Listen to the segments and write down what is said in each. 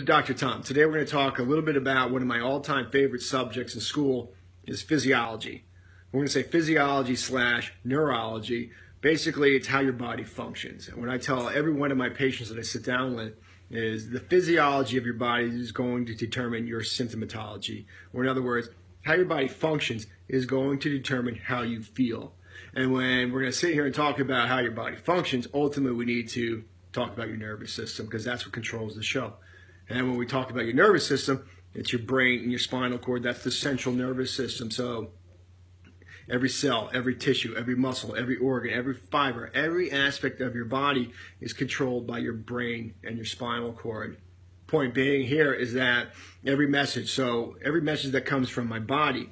This is Dr. Tom. Today we're going to talk a little bit about one of my all-time favorite subjects in school is physiology. We're going to say physiology / neurology. Basically, it's how your body functions. And what I tell every one of my patients that I sit down with is the physiology of your body is going to determine your symptomatology. Or in other words, how your body functions is going to determine how you feel. And when we're going to sit here and talk about how your body functions, ultimately we need to talk about your nervous system because that's what controls the show. And when we talk about your nervous system, it's your brain and your spinal cord. That's the central nervous system. So every cell, every tissue, every muscle, every organ, every fiber, every aspect of your body is controlled by your brain and your spinal cord. Point being here is that every message that comes from my body,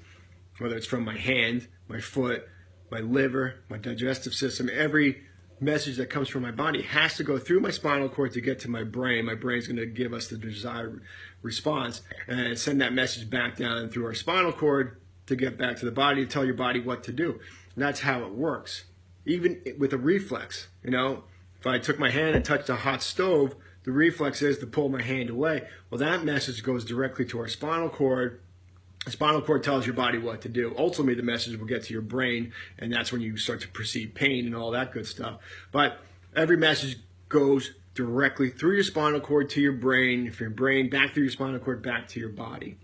whether it's from my hand, my foot, my liver, my digestive system, every message that comes from my body has to go through my spinal cord to get to my brain. My brain's going to give us the desired response and send that message back down through our spinal cord to get back to the body to tell your body what to do. And that's how it works. Even with a reflex, if I took my hand and touched a hot stove, the reflex is to pull my hand away. Well, that message goes directly to our spinal cord. The spinal cord tells your body what to do. Ultimately, the message will get to your brain, and that's when you start to perceive pain and all that good stuff. But every message goes directly through your spinal cord to your brain, from your brain back through your spinal cord back to your body.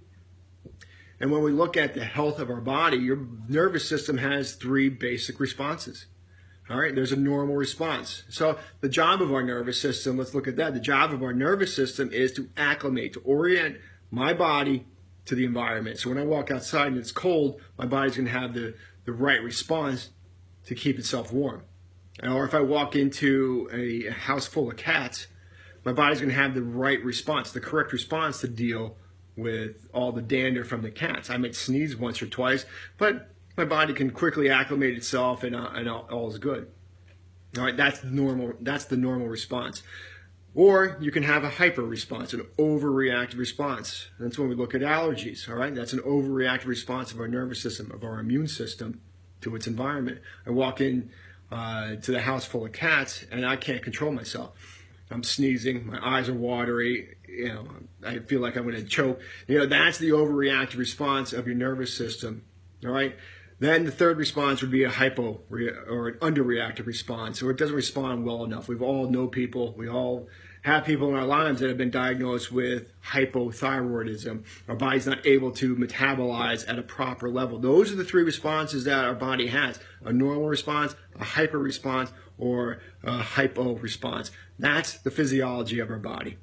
And when we look at the health of our body, your nervous system has 3 basic responses. All right, there's a normal response. So the job of our nervous system, let's look at that. The job of our nervous system is to acclimate, to orient my body to the environment. So when I walk outside and it's cold, my body's going to have the right response to keep itself warm. Or if I walk into a house full of cats, my body's going to have the right response, the correct response to deal with all the dander from the cats. I might sneeze once or twice, but my body can quickly acclimate itself and all is good. All right, that's the normal response. Or you can have a hyper response, an overreactive response. That's when we look at allergies, all right? That's an overreactive response of our nervous system, of our immune system to its environment. I walk in to the house full of cats and I can't control myself. I'm sneezing, my eyes are watery, I feel like I'm going to choke. That's the overreactive response of your nervous system, all right? Then the third response would be a hypo or an underreactive response, or it doesn't respond well enough. We all know people, we all have people in our lives that have been diagnosed with hypothyroidism. Our body's not able to metabolize at a proper level. Those are the 3 responses that our body has: a normal response, a hyper response, or a hypo response. That's the physiology of our body.